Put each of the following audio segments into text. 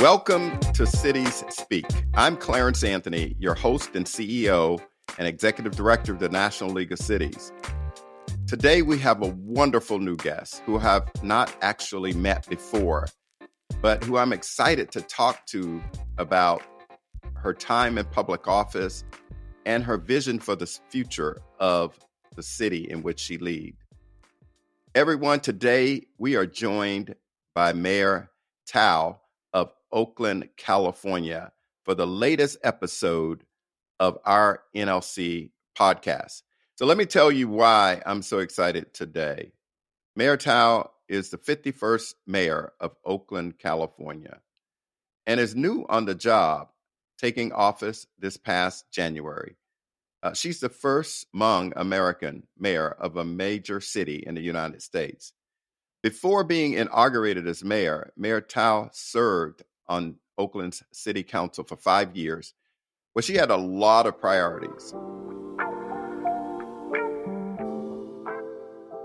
Welcome to Cities Speak. I'm Clarence Anthony, your host and CEO and Executive Director of the National League of Cities. Today, we have a wonderful new guest who I have not actually met before, but who I'm excited to talk to about her time in public office and her vision for the future of the city in which she leads. Everyone, today we are joined by Mayor Thao of Oakland, California, for the latest episode of our NLC podcast. So let me tell you why I'm so excited today. Mayor Thao is the 51st mayor of Oakland, California, and is new on the job, taking office this past January. She's the first Hmong American mayor of a major city in the United States. Before being inaugurated as mayor, Mayor Thao served on Oakland's city council for 5 years, where she had a lot of priorities.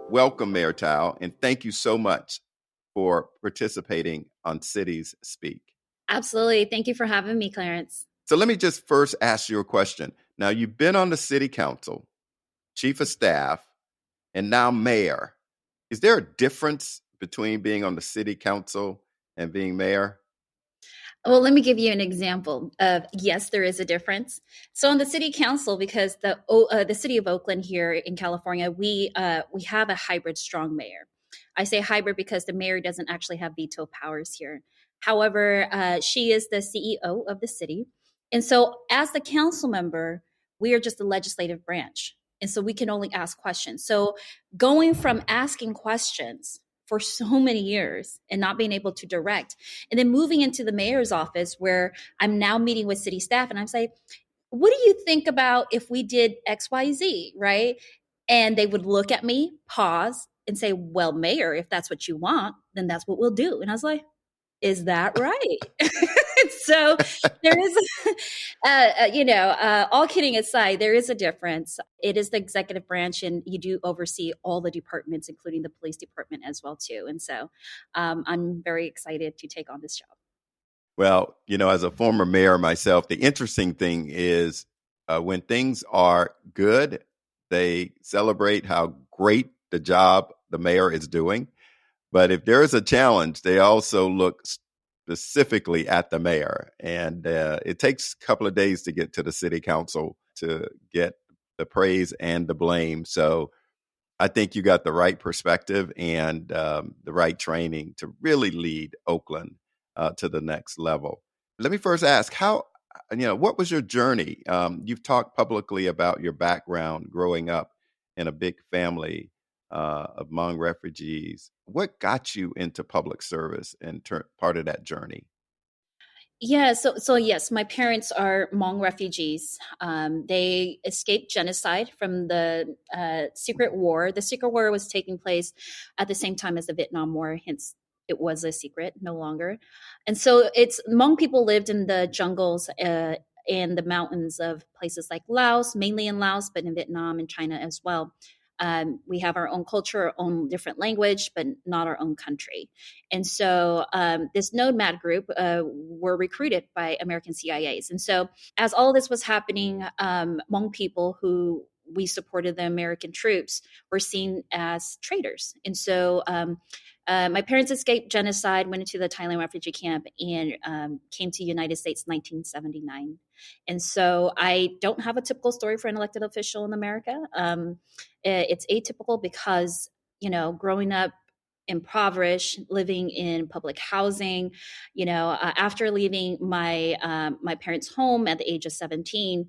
Welcome, Mayor Thao, and thank you so much for participating on Cities Speak. Absolutely. Thank you for having me, Clarence. So let me just first ask you a question. Now, you've been on the city council, chief of staff, and now mayor. Is there a difference between being on the city council and being mayor? Well, let me give you an example of, yes, there is a difference. So on the city council, because the city of Oakland here in California, we have a hybrid strong mayor. I say hybrid because the mayor doesn't actually have veto powers here. However, she is the CEO of the city. And so as the council member, we are just the legislative branch. And so we can only ask questions. So going from asking questions for so many years and not being able to direct, and then moving into the mayor's office where I'm now meeting with city staff and I'm saying, what do you think about if we did X, Y, Z, right? And they would look at me, pause, and say, well, mayor, if that's what you want, then that's what we'll do. And I was like, is that right? So there is, all kidding aside, there is a difference. It is the executive branch, and you do oversee all the departments, including the police department as well, too. And so I'm very excited to take on this job. Well, as a former mayor myself, the interesting thing is when things are good, they celebrate how great the job the mayor is doing. But if there is a challenge, they also look specifically at the mayor. And it takes a couple of days to get to the city council to get the praise and the blame. So I think you got the right perspective and the right training to really lead Oakland to the next level. Let me first ask, what was your journey? You've talked publicly about your background growing up in a big family of Hmong refugees. What got you into public service and part of that journey? Yeah, so yes, my parents are Hmong refugees. They escaped genocide from the secret war. The secret war was taking place at the same time as the Vietnam War, hence it was a secret, no longer. And so Hmong people lived in the jungles and the mountains of places like Laos, mainly in Laos, but in Vietnam and China as well. We have our own culture, our own different language, but not our own country. And so this nomad group were recruited by American CIAs. And so as all this was happening, Hmong people who we supported the American troops were seen as traitors. And so my parents escaped genocide, went into the Thailand refugee camp, and came to the United States in 1979. And so I don't have a typical story for an elected official in America. It's atypical because, growing up impoverished, living in public housing, after leaving my parents' home at the age of 17,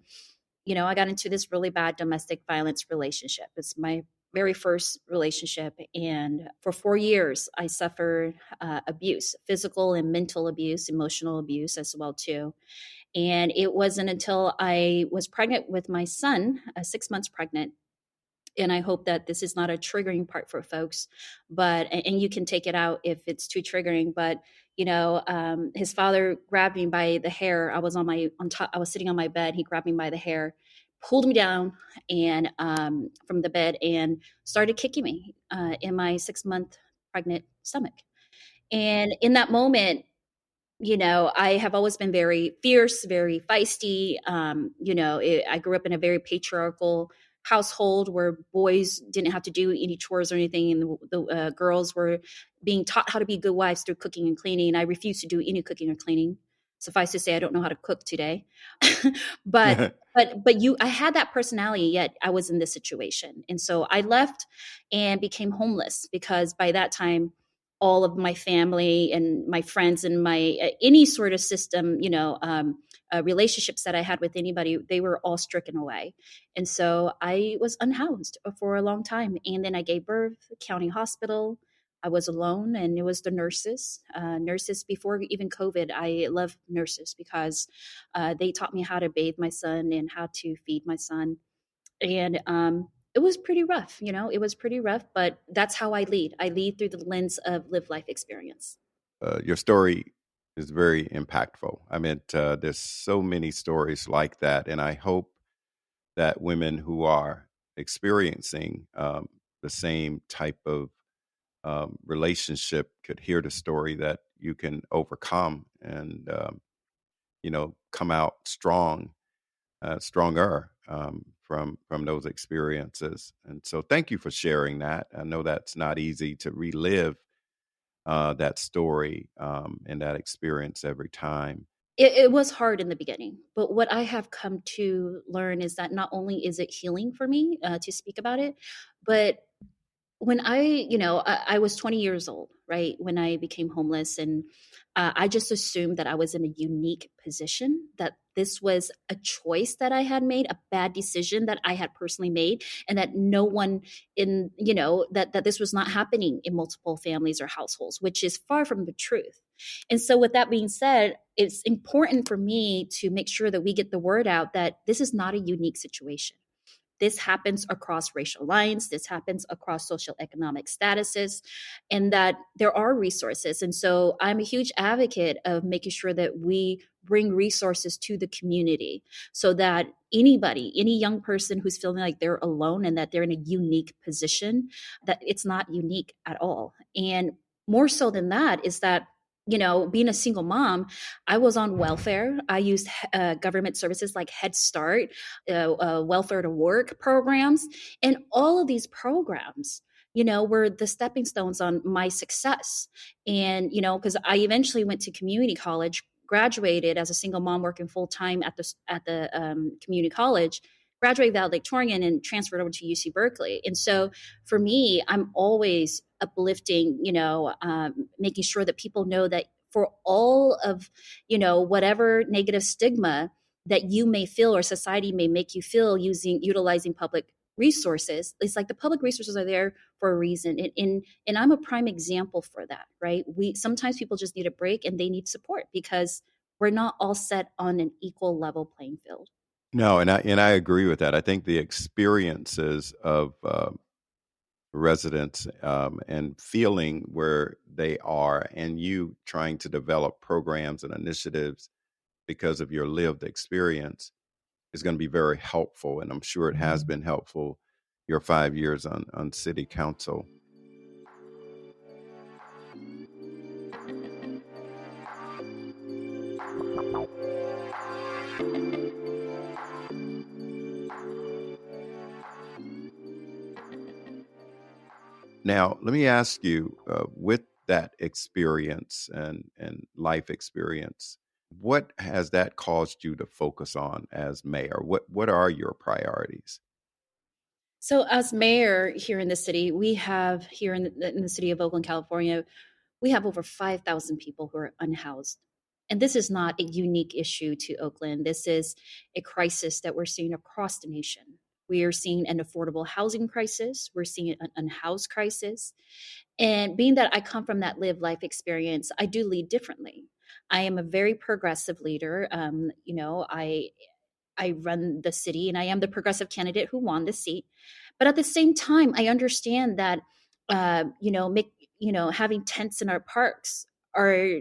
I got into this really bad domestic violence relationship. It's my very first relationship. And for 4 years, I suffered abuse, physical and mental abuse, emotional abuse as well, too. And it wasn't until I was pregnant with my son, 6 months pregnant, and I hope that this is not a triggering part for folks, and you can take it out if it's too triggering. But his father grabbed me by the hair. I was I was sitting on my bed. He grabbed me by the hair, pulled me down and from the bed, and started kicking me in my 6-month pregnant stomach. And in that moment, I have always been very fierce, very feisty. I grew up in a very patriarchal household where boys didn't have to do any chores or anything, and the girls were being taught how to be good wives through cooking and cleaning. I refuse to do any cooking or cleaning. Suffice to say, I don't know how to cook today. but I had that personality, yet I was in this situation, and so I left and became homeless because by that time all of my family and my friends and my any sort of system, relationships that I had with anybody, they were all stricken away. And so I was unhoused for a long time. And then I gave birth, county hospital. I was alone, and it was the nurses. Nurses before even COVID, I love nurses because they taught me how to bathe my son and how to feed my son. And it was pretty rough, it was pretty rough, but that's how I lead. I lead through the lens of live life experience. Your story is very impactful. I mean, there's so many stories like that, and I hope that women who are experiencing the same type of relationship could hear the story that you can overcome and come out stronger from those experiences. And so, thank you for sharing that. I know that's not easy to relive that story and that experience every time. It was hard in the beginning, but what I have come to learn is that not only is it healing for me to speak about it, but when I was 20 years old, right, when I became homeless, and I just assumed that I was in a unique position, that this was a choice that I had made, a bad decision that I had personally made, and that no one that this was not happening in multiple families or households, which is far from the truth. And so with that being said, it's important for me to make sure that we get the word out that this is not a unique situation. This happens across racial lines. This happens across social economic statuses, and that there are resources. And so I'm a huge advocate of making sure that we bring resources to the community so that anybody, any young person who's feeling like they're alone and that they're in a unique position, that it's not unique at all. And more so than that is that being a single mom, I was on welfare. I used government services like Head Start, welfare to work programs, and all of these programs, were the stepping stones on my success. And because I eventually went to community college, graduated as a single mom working full time at the community college, graduated valedictorian, and transferred over to UC Berkeley. And so for me, I'm always uplifting, making sure that people know that for all of, whatever negative stigma that you may feel or society may make you feel utilizing public resources, it's like the public resources are there for a reason. And I'm a prime example for that, right? Sometimes people just need a break and they need support because we're not all set on an equal level playing field. No, and I agree with that. I think the experiences of residents and feeling where they are, and you trying to develop programs and initiatives because of your lived experience is going to be very helpful. And I'm sure it has been helpful your 5 years on city council. Now, let me ask you, with that experience and life experience, what has that caused you to focus on as mayor? What are your priorities? So, as mayor here in the city, we have here in the city of Oakland, California, we have over 5,000 people who are unhoused. And this is not a unique issue to Oakland. This is a crisis that we're seeing across the nation. We are seeing an affordable housing crisis. We're seeing an unhoused crisis. And being that I come from that live life experience, I do lead differently. I am a very progressive leader. I run the city and I am the progressive candidate who won the seat. But at the same time, I understand that, having tents in our parks are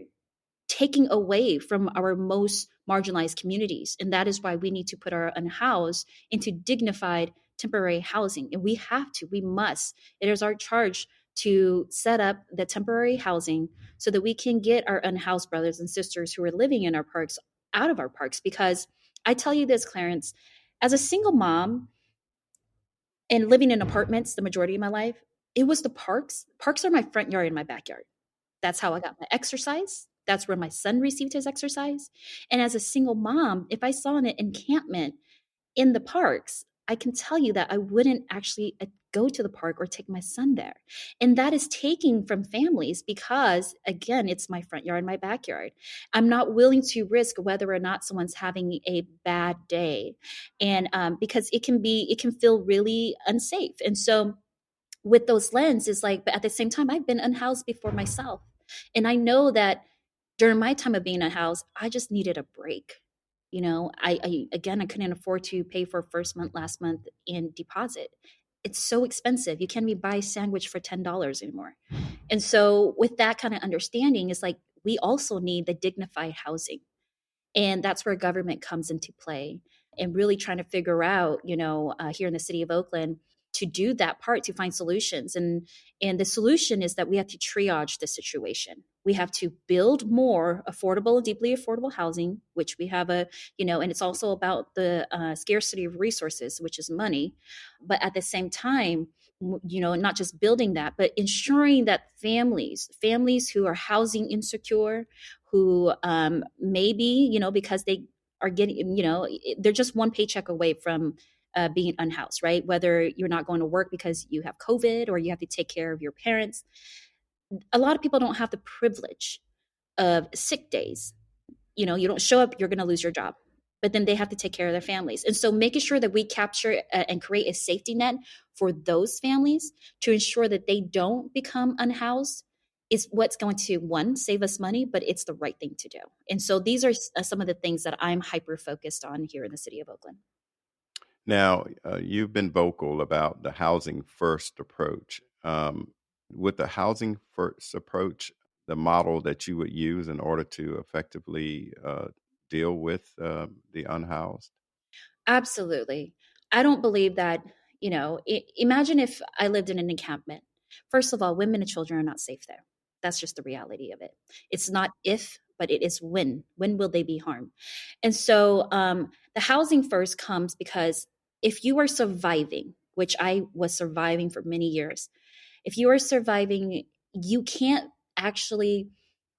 taking away from our most marginalized communities. And that is why we need to put our unhoused into dignified temporary housing. And we have to, we must. It is our charge to set up the temporary housing so that we can get our unhoused brothers and sisters who are living in our parks out of our parks. Because I tell you this, Clarence, as a single mom and living in apartments the majority of my life, it was the parks. Parks are my front yard and my backyard. That's how I got my exercise. That's where my son received his exercise. And as a single mom, if I saw an encampment in the parks, I can tell you that I wouldn't actually go to the park or take my son there. And that is taking from families because, again, it's my front yard, my backyard. I'm not willing to risk whether or not someone's having a bad day. And because it can feel really unsafe. And so, with those lenses, like, but at the same time, I've been unhoused before myself. And I know that during my time of being unhoused, I just needed a break. I couldn't afford to pay for first month, last month in deposit. It's so expensive. You can't even buy a sandwich for $10 anymore. And so with that kind of understanding, it's like we also need the dignified housing. And that's where government comes into play and really trying to figure out, here in the city of Oakland, to do that part to find solutions. And the solution is that we have to triage the situation. We have to build more affordable, deeply affordable housing, which we have and it's also about the scarcity of resources, which is money. But at the same time, not just building that, but ensuring that families who are housing insecure, who maybe, because they are getting, they're just one paycheck away from being unhoused, right? Whether you're not going to work because you have COVID or you have to take care of your parents. A lot of people don't have the privilege of sick days. You don't show up, you're going to lose your job. But then they have to take care of their families. And so making sure that we capture and create a safety net for those families to ensure that they don't become unhoused is what's going to, one, save us money, but it's the right thing to do. And so these are some of the things that I'm hyper focused on here in the city of Oakland. Now, you've been vocal about the housing first approach. With the housing first approach, the model that you would use in order to effectively deal with the unhoused? Absolutely. I don't believe that, imagine if I lived in an encampment. First of all, women and children are not safe there. That's just the reality of it. It's not if, but it is when. When will they be harmed? And so the housing first comes because if you are surviving, which I was surviving for many years, if you are surviving, you can't actually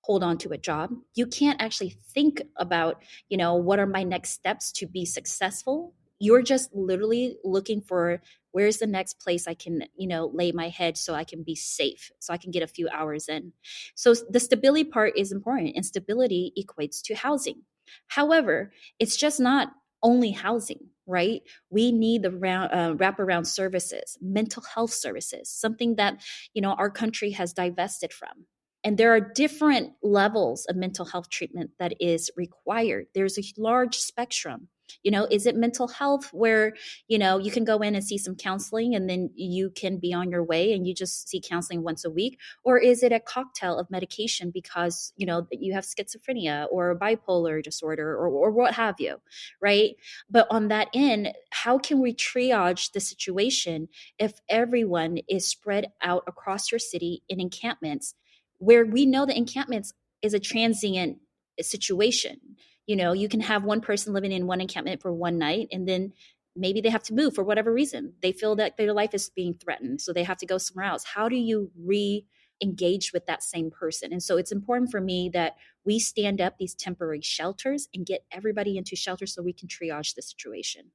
hold on to a job. You can't actually think about, what are my next steps to be successful. You're just literally looking for where's the next place I can, lay my head so I can be safe, so I can get a few hours in. So the stability part is important, and stability equates to housing. However, it's just not only housing, right? We need the wraparound services, mental health services, something that, our country has divested from. And there are different levels of mental health treatment that is required. There's a large spectrum. Is it mental health where, you can go in and see some counseling and then you can be on your way and you just see counseling once a week? Or is it a cocktail of medication because, you have schizophrenia or bipolar disorder or what have you, right? But on that end, how can we triage the situation if everyone is spread out across your city in encampments where we know the encampments is a transient situation? You can have one person living in one encampment for one night and then maybe they have to move for whatever reason. They feel that their life is being threatened, so they have to go somewhere else. How do you re-engage with that same person? And so it's important for me that we stand up these temporary shelters and get everybody into shelters so we can triage the situation.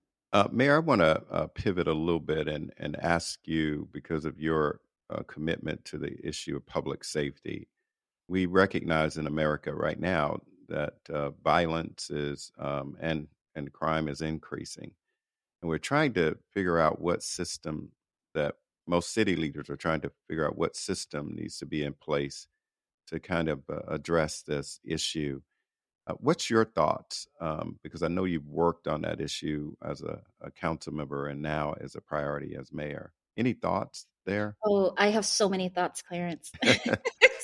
Mayor, I want to pivot a little bit and ask you, because of your commitment to the issue of public safety. We recognize in America right now that violence is and crime is increasing, and we're trying to figure out what system that most city leaders are trying to figure out what system needs to be in place to kind of address this issue. What's your thoughts? Because I know you've worked on that issue as a council member and now as a priority as mayor. Any thoughts there? Oh, I have so many thoughts, Clarence.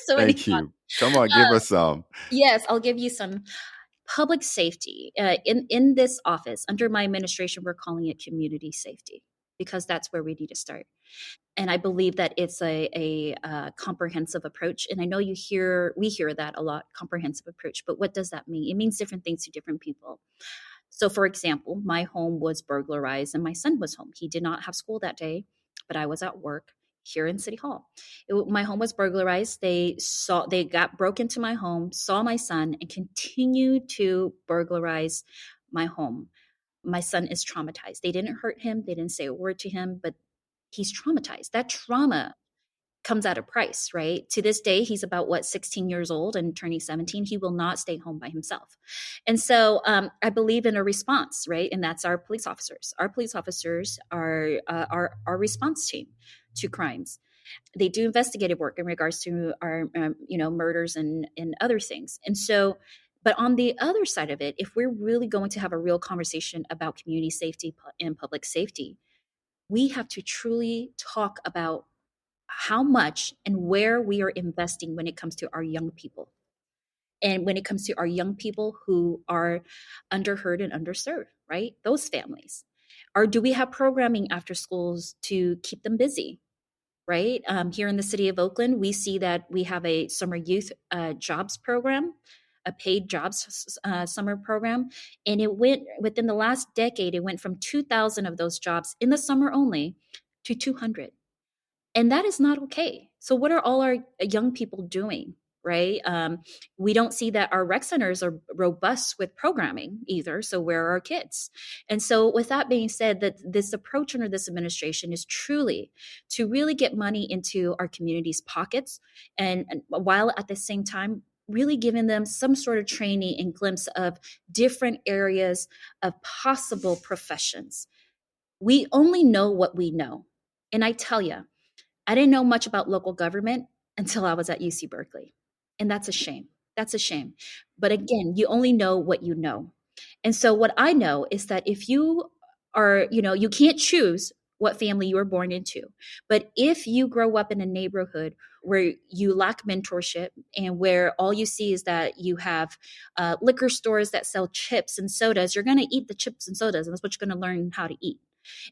So many Thank thoughts. you. Come on, give us some. Yes, I'll give you some. Public safety. In this office, under my administration, we're calling it community safety. because that's where we need to start. And I believe that it's a comprehensive approach. And I know we hear that a lot, comprehensive approach. But what does that mean? It means different things to different people. So, for example, my home was burglarized and my son was home. He did not have school that day, but I was at work here in City Hall. My home was burglarized. They got broke into my home, saw my son, and continued to burglarize my home. My son is traumatized. They didn't hurt him. They didn't say a word to him, but he's traumatized. That trauma comes at a price, right? To this day, he's about 16 years old and turning 17. He will not stay home by himself. And so I believe in a response, right? And that's our police officers. Our police officers are our response team to crimes. They do investigative work in regards to our, murders and other things. And so, but on the other side of it, if we're really going to have a real conversation about community safety and public safety, we have to truly talk about how much and where we are investing when it comes to our young people, and when it comes to our young people who are underheard and underserved, right? Those families. Or do we have programming after schools to keep them busy, right? Here in the city of Oakland, we see that we have a summer youth jobs program, a paid jobs summer program. And it went, within the last decade, it went from 2,000 of those jobs in the summer only to 200. And that is not okay. So what are all our young people doing, right? We don't see that our rec centers are robust with programming either. So where are our kids? And so with that being said, that this approach under this administration is truly to really get money into our community's pockets, and while at the same time really giving them some sort of training and glimpse of different areas of possible professions. We only know what we know. And I tell you, I didn't know much about local government until I was at UC Berkeley. And that's a shame. That's a shame. But again, you only know what you know. And so what I know is that if you are, you can't choose what family you were born into. But if you grow up in a neighborhood where you lack mentorship and where all you see is that you have liquor stores that sell chips and sodas, you're going to eat the chips and sodas, and that's what you're going to learn how to eat.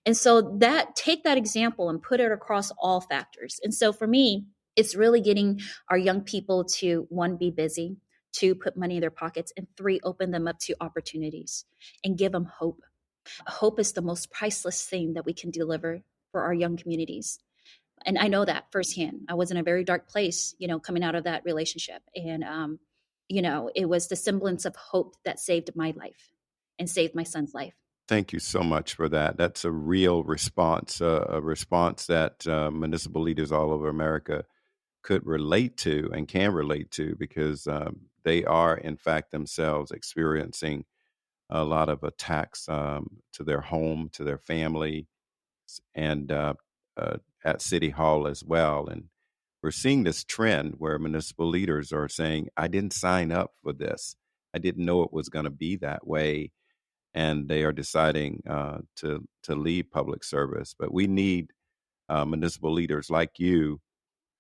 And so take that example and put it across all factors. And so for me, it's really getting our young people to, one, be busy, two, put money in their pockets, and three, open them up to opportunities and give them hope. Hope is the most priceless thing that we can deliver for our young communities. And I know that firsthand. I was in a very dark place, coming out of that relationship. And, it was the semblance of hope that saved my life and saved my son's life. Thank you so much for that. That's a real response, a response that municipal leaders all over America could relate to and can relate to, because they are, in fact, themselves experiencing a lot of attacks to their home, to their family, and at City Hall as well. And we're seeing this trend where municipal leaders are saying, I didn't sign up for this. I didn't know it was going to be that way. And they are deciding to leave public service. But we need municipal leaders like you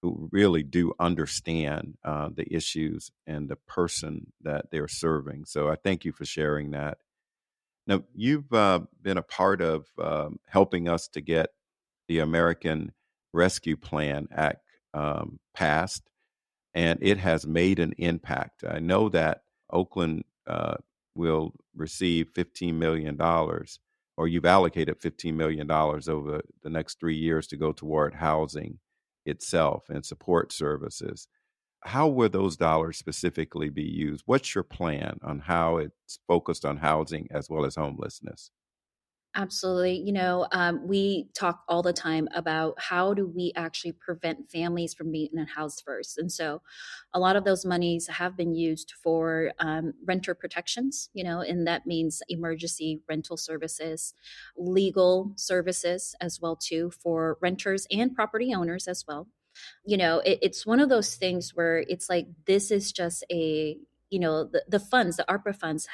who really do understand the issues and the person that they're serving. So I thank you for sharing that. Now, you've been a part of helping us to get the American Rescue Plan Act passed, and it has made an impact. I know that Oakland will receive $15 million, or you've allocated $15 million over the next 3 years to go toward housing itself and support services. How will those dollars specifically be used? What's your plan on how it's focused on housing as well as homelessness? Absolutely. We talk all the time about how do we actually prevent families from being housed first. And so a lot of those monies have been used for renter protections, and that means emergency rental services, legal services as well, too, for renters and property owners as well. It's one of those things where it's like, this is just the funds, the ARPA funds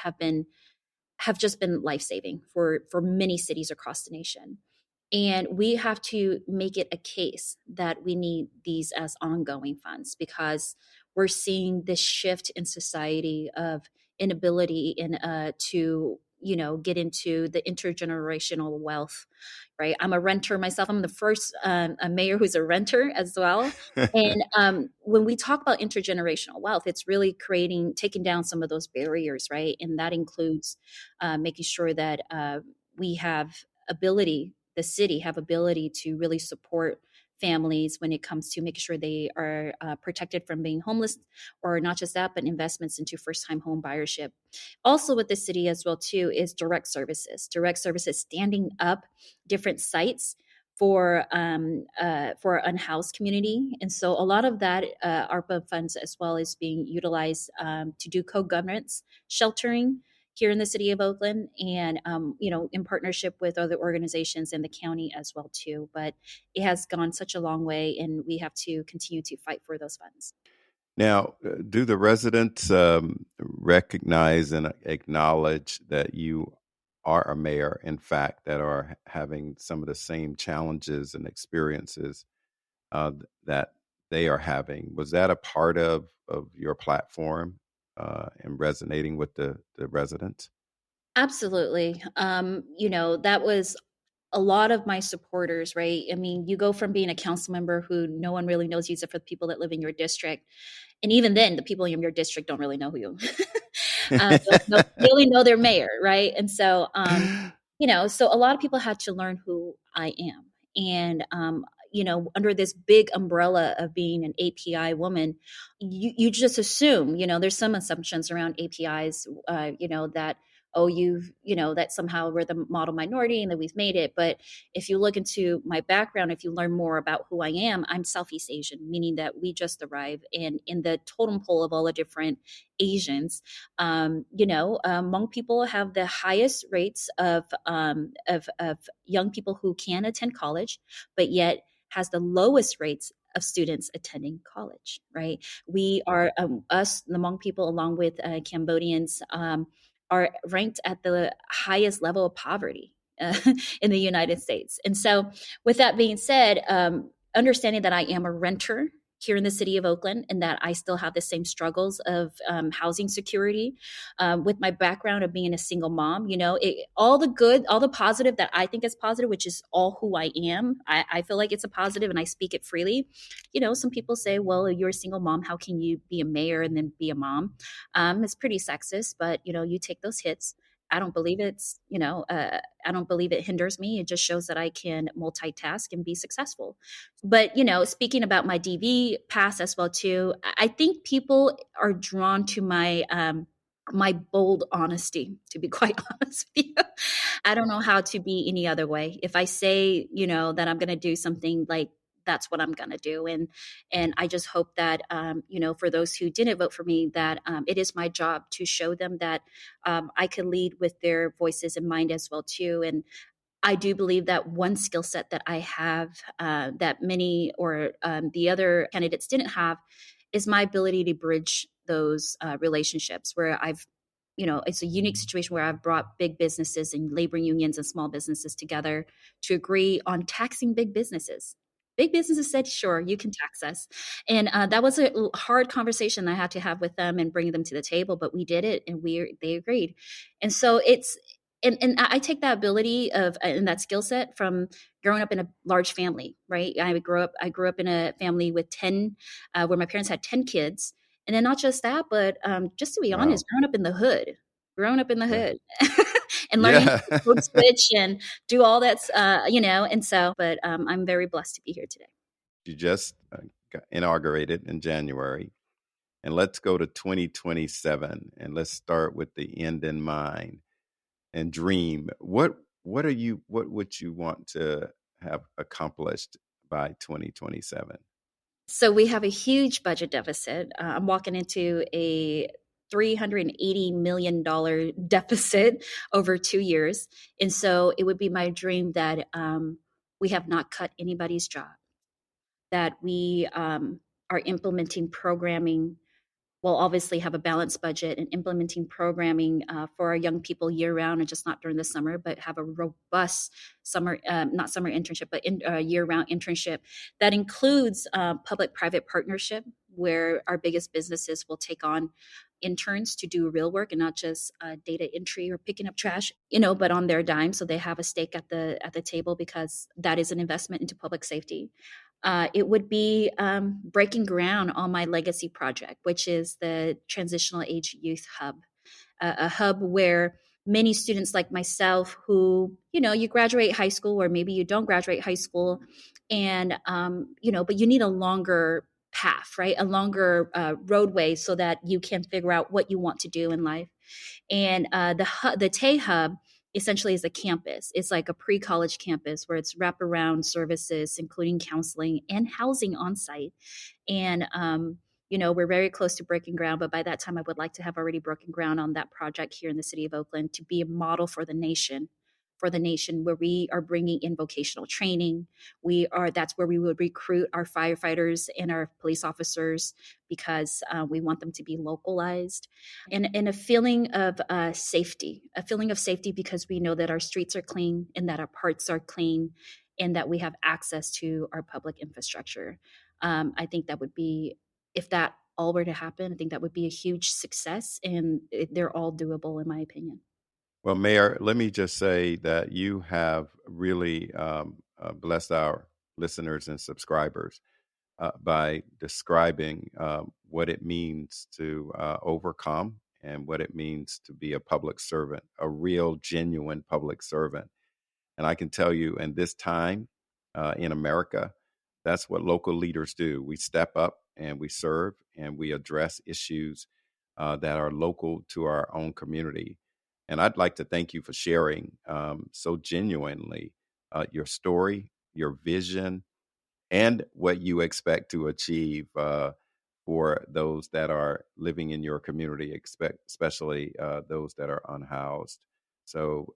have just been life-saving for many cities across the nation. And we have to make it a case that we need these as ongoing funds, because we're seeing this shift in society of inability to get into the intergenerational wealth, right? I'm a renter myself. I'm the first a mayor who's a renter as well. And when we talk about intergenerational wealth, it's really taking down some of those barriers, right? And that includes making sure that we have the city have ability to really support families when it comes to making sure they are protected from being homeless, or not just that, but investments into first-time home buyership. Also with the city as well too is direct services, standing up different sites for unhoused community. And so a lot of that ARPA funds as well is being utilized to do co-governance sheltering here in the city of Oakland, and in partnership with other organizations in the county as well too. But it has gone such a long way, and we have to continue to fight for those funds. Now, do the residents recognize and acknowledge that you are a mayor, in fact, that are having some of the same challenges and experiences that they are having? Was that a part of your platform and resonating with the residents? Absolutely. That was a lot of my supporters, right? I mean, you go from being a council member who no one really knows you except for the people that live in your district. And even then, the people in your district don't really know who you they only know their mayor, right? And so, so a lot of people had to learn who I am. And, under this big umbrella of being an API woman, you just assume, there's some assumptions around APIs, that, oh, that somehow we're the model minority and that we've made it. But if you look into my background, if you learn more about who I am, I'm Southeast Asian, meaning that we just arrived. And in the totem pole of all the different Asians, Hmong people have the highest rates of young people who can attend college, but yet has the lowest rates of students attending college, right? We are, us, the Hmong people, along with Cambodians, are ranked at the highest level of poverty in the United States. And so, with that being said, understanding that I am a renter here in the city of Oakland, and that I still have the same struggles of housing security, with my background of being a single mom, all the good, all the positive that I think is positive, which is all who I am. I feel like it's a positive and I speak it freely. Some people say, well, you're a single mom, how can you be a mayor and then be a mom? It's pretty sexist, but you take those hits. I don't believe I don't believe it hinders me. It just shows that I can multitask and be successful. But, speaking about my DV past as well too, I think people are drawn to my bold honesty, to be quite honest with you. I don't know how to be any other way. If I say, that I'm going to do something, like, that's what I'm going to do. And I just hope that, for those who didn't vote for me, that it is my job to show them that I can lead with their voices in mind as well too. And I do believe that one skill set that I have, that many or the other candidates didn't have, is my ability to bridge those relationships where it's a unique situation where I've brought big businesses and labor unions and small businesses together to agree on taxing big businesses. Big businesses said, sure, you can tax us. And that was a hard conversation I had to have with them and bring them to the table, but we did it and they agreed. And so and I take that ability of and that skill set from growing up in a large family, right? I grew up in a family with 10, where my parents had 10 kids. And then not just that, but just to be Wow. honest, growing up in the Yeah. hood and learning Yeah. to code switch and do all that, and so, but I'm very blessed to be here today. You just got inaugurated in January. And let's go to 2027 and let's start with the end in mind and dream. What would you want to have accomplished by 2027? So we have a huge budget deficit. I'm walking into a $380 million deficit over 2 years. And so it would be my dream that we have not cut anybody's job, that we are implementing programming. We'll obviously have a balanced budget and implementing programming for our young people year round, and just not during the summer, but have a robust summer, not summer internship, but year round internship that includes public private partnership, where our biggest businesses will take on interns to do real work and not just data entry or picking up trash, but on their dime. So they have a stake at the table, because that is an investment into public safety. It would be breaking ground on my legacy project, which is the Transitional Age Youth Hub, a hub where many students like myself who, you graduate high school, or maybe you don't graduate high school, and, but you need a longer path, right? A longer roadway so that you can figure out what you want to do in life. And the Tay Hub essentially is a campus. It's like a pre-college campus where it's wraparound services, including counseling and housing on site. And, we're very close to breaking ground, but by that time I would like to have already broken ground on that project here in the city of Oakland, to be a model for the nation, where we are bringing in vocational training. That's where we would recruit our firefighters and our police officers, because we want them to be localized, and a feeling of safety, because we know that our streets are clean and that our parks are clean and that we have access to our public infrastructure. I think that would be, if that all were to happen, I think that would be a huge success, and they're all doable in my opinion. Well, Mayor, let me just say that you have really blessed our listeners and subscribers by describing what it means to overcome, and what it means to be a public servant, a real, genuine public servant. And I can tell you, in this time in America, that's what local leaders do. We step up and we serve, and we address issues that are local to our own community. And I'd like to thank you for sharing so genuinely your story, your vision, and what you expect to achieve for those that are living in your community, especially those that are unhoused. So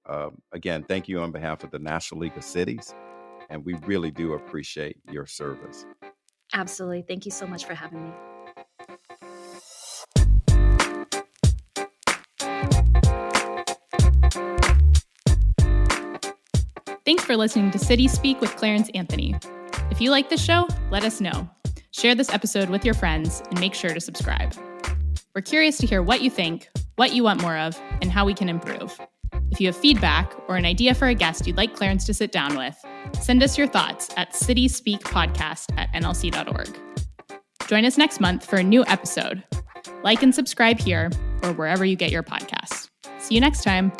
again, thank you on behalf of the National League of Cities, and we really do appreciate your service. Absolutely. Thank you so much for having me. Thanks for listening to City Speak with Clarence Anthony. If you like this show, let us know. Share this episode with your friends, and make sure to subscribe. We're curious to hear what you think, what you want more of, and how we can improve. If you have feedback or an idea for a guest you'd like Clarence to sit down with, send us your thoughts at cityspeakpodcast@nlc.org. Join us next month for a new episode. Like and subscribe here or wherever you get your podcasts. See you next time.